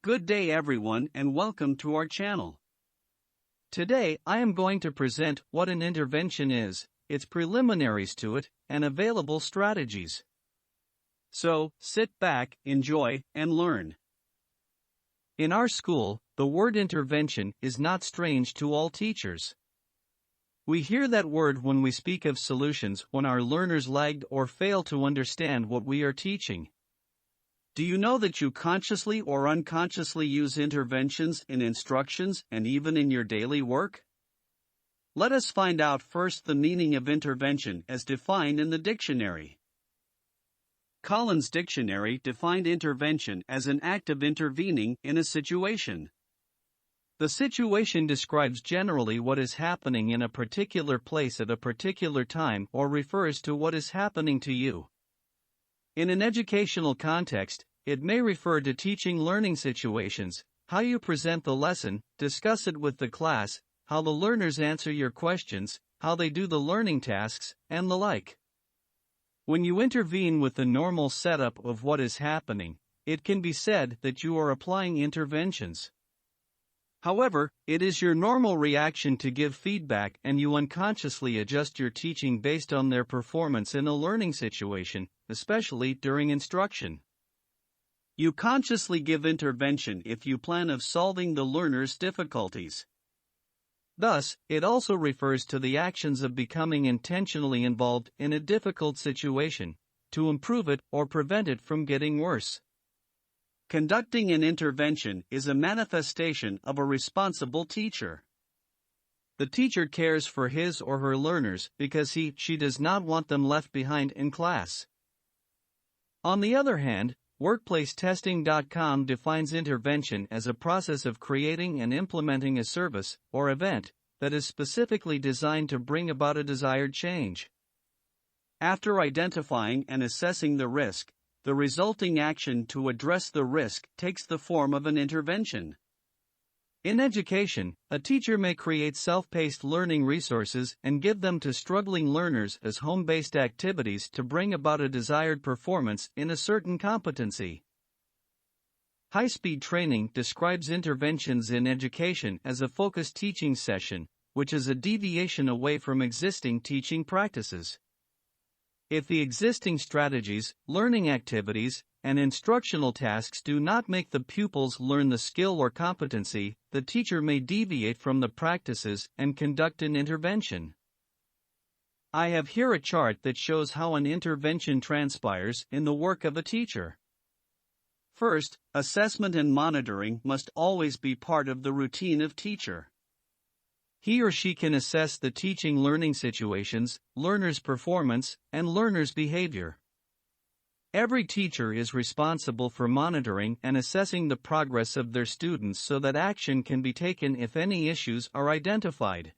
Good day everyone and welcome to our channel. Today I am going to present what an intervention is, its preliminaries to it, and available strategies. So, sit back, enjoy, and learn. In our school, the word intervention is not strange to all teachers. We hear that word when we speak of solutions when our learners lagged or fail to understand what we are teaching. Do you know that you consciously or unconsciously use interventions in instructions and even in your daily work? Let us find out first the meaning of intervention as defined in the dictionary. Collins Dictionary defined intervention as an act of intervening in a situation. The situation describes generally what is happening in a particular place at a particular time or refers to what is happening to you. In an educational context, it may refer to teaching learning situations, how you present the lesson, discuss it with the class, how the learners answer your questions, how they do the learning tasks, and the like. When you intervene with the normal setup of what is happening, it can be said that you are applying interventions. However, it is your normal reaction to give feedback and you unconsciously adjust your teaching based on their performance in a learning situation, especially during instruction. You consciously give intervention if you plan of solving the learner's difficulties. Thus, it also refers to the actions of becoming intentionally involved in a difficult situation, to improve it or prevent it from getting worse. Conducting an intervention is a manifestation of a responsible teacher. The teacher cares for his or her learners because she does not want them left behind in class. On the other hand, WorkplaceTesting.com defines intervention as a process of creating and implementing a service or event that is specifically designed to bring about a desired change. After identifying and assessing the risk, the resulting action to address the risk takes the form of an intervention. In education, a teacher may create self-paced learning resources and give them to struggling learners as home-based activities to bring about a desired performance in a certain competency. High-speed training describes interventions in education as a focused teaching session, which is a deviation away from existing teaching practices. If the existing strategies, learning activities, and instructional tasks do not make the pupils learn the skill or competency, the teacher may deviate from the practices and conduct an intervention. I have here a chart that shows how an intervention transpires in the work of a teacher. First, assessment and monitoring must always be part of the routine of teacher. He or she can assess the teaching learning situations, learners' performance, and learners' behavior. Every teacher is responsible for monitoring and assessing the progress of their students so that action can be taken if any issues are identified.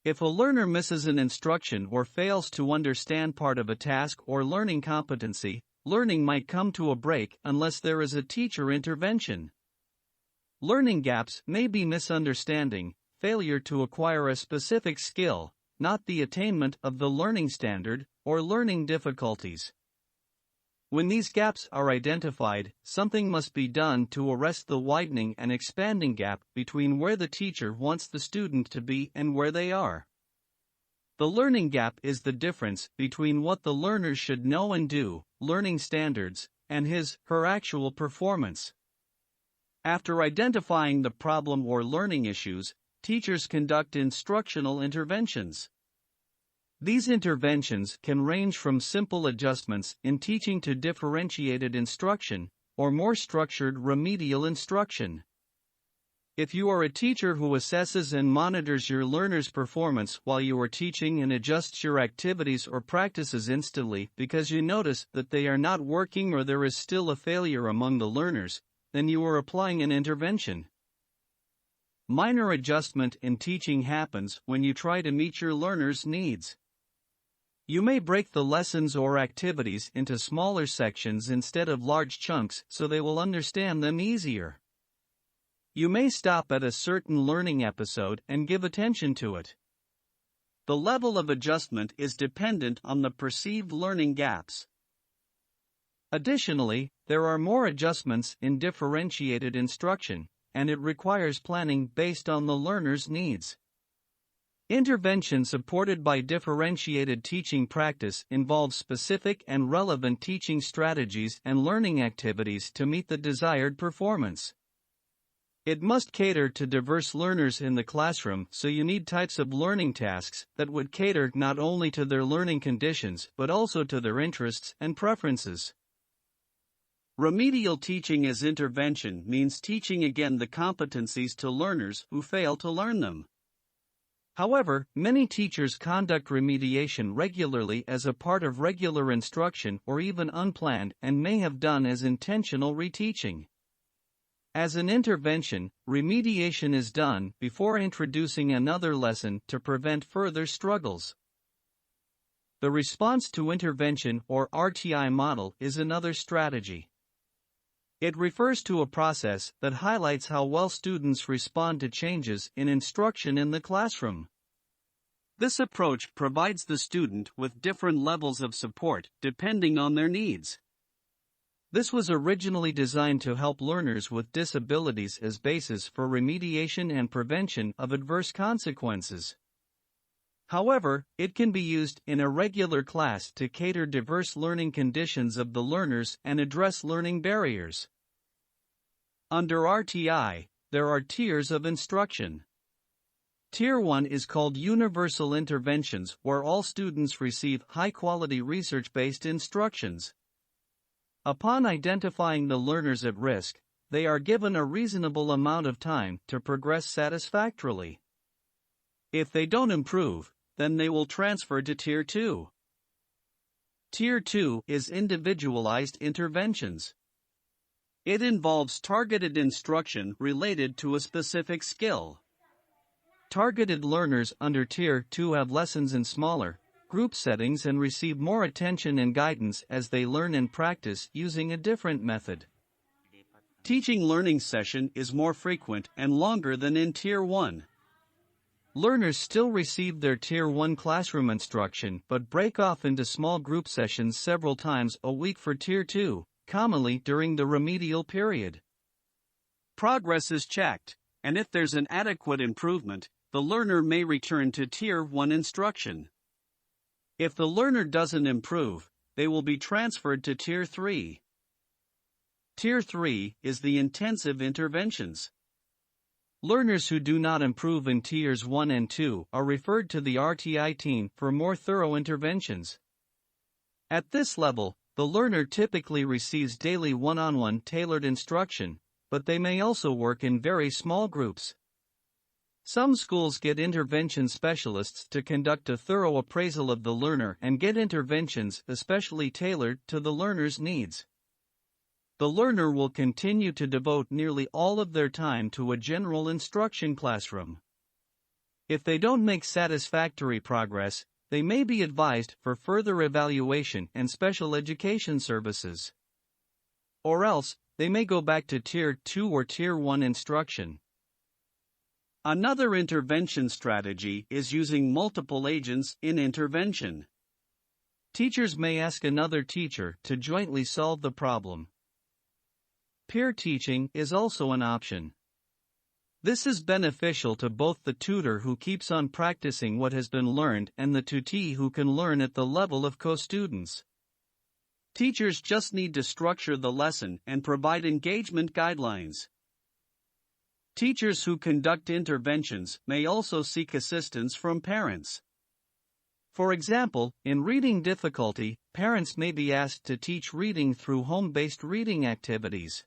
If a learner misses an instruction or fails to understand part of a task or learning competency, learning might come to a break unless there is a teacher intervention. Learning gaps may be misunderstanding, failure to acquire a specific skill, not the attainment of the learning standard, or learning difficulties. When these gaps are identified, something must be done to arrest the widening and expanding gap between where the teacher wants the student to be and where they are. The learning gap is the difference between what the learner should know and do, learning standards, and her actual performance. After identifying the problem or learning issues, teachers conduct instructional interventions. These interventions can range from simple adjustments in teaching to differentiated instruction, or more structured remedial instruction. If you are a teacher who assesses and monitors your learners' performance while you are teaching and adjusts your activities or practices instantly because you notice that they are not working or there is still a failure among the learners, then you are applying an intervention. Minor adjustment in teaching happens when you try to meet your learners' needs. You may break the lessons or activities into smaller sections instead of large chunks so they will understand them easier. You may stop at a certain learning episode and give attention to it. The level of adjustment is dependent on the perceived learning gaps. Additionally, there are more adjustments in differentiated instruction, and it requires planning based on the learner's needs. Intervention supported by differentiated teaching practice involves specific and relevant teaching strategies and learning activities to meet the desired performance. It must cater to diverse learners in the classroom, so you need types of learning tasks that would cater not only to their learning conditions but also to their interests and preferences. Remedial teaching as intervention means teaching again the competencies to learners who fail to learn them. However, many teachers conduct remediation regularly as a part of regular instruction or even unplanned and may have done as intentional reteaching. As an intervention, remediation is done before introducing another lesson to prevent further struggles. The response to intervention or RTI model is another strategy. It refers to a process that highlights how well students respond to changes in instruction in the classroom. This approach provides the student with different levels of support depending on their needs. This was originally designed to help learners with disabilities as basis for remediation and prevention of adverse consequences. However, it can be used in a regular class to cater diverse learning conditions of the learners and address learning barriers. Under RTI, there are tiers of instruction. Tier 1 is called Universal Interventions, where all students receive high-quality research-based instructions. Upon identifying the learners at risk, they are given a reasonable amount of time to progress satisfactorily. If they don't improve, then they will transfer to Tier 2. Tier 2 is Individualized Interventions. It involves targeted instruction related to a specific skill. Targeted learners under Tier 2 have lessons in smaller, group settings and receive more attention and guidance as they learn and practice using a different method. Teaching learning session is more frequent and longer than in Tier 1. Learners still receive their Tier 1 classroom instruction but break off into small group sessions several times a week for Tier 2, commonly during the remedial period. Progress is checked, and if there's an adequate improvement, the learner may return to Tier 1 instruction. If the learner doesn't improve, they will be transferred to Tier 3. Tier 3 is the intensive interventions. Learners who do not improve in Tiers 1 and 2 are referred to the RTI team for more thorough interventions. At this level, the learner typically receives daily one-on-one tailored instruction, but they may also work in very small groups. Some schools get intervention specialists to conduct a thorough appraisal of the learner and get interventions especially tailored to the learner's needs. The learner will continue to devote nearly all of their time to a general instruction classroom. If they don't make satisfactory progress, they may be advised for further evaluation and special education services. Or else, they may go back to Tier 2 or Tier 1 instruction. Another intervention strategy is using multiple agents in intervention. Teachers may ask another teacher to jointly solve the problem. Peer teaching is also an option. This is beneficial to both the tutor who keeps on practicing what has been learned and the tutee who can learn at the level of co-students. Teachers just need to structure the lesson and provide engagement guidelines. Teachers who conduct interventions may also seek assistance from parents. For example, in reading difficulty, parents may be asked to teach reading through home-based reading activities.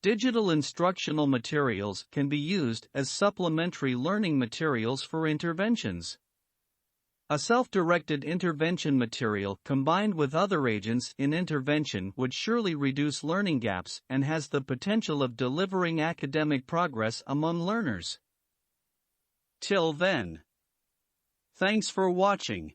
Digital instructional materials can be used as supplementary learning materials for interventions. A self-directed intervention material combined with other agents in intervention would surely reduce learning gaps and has the potential of delivering academic progress among learners. Till then. Thanks for watching.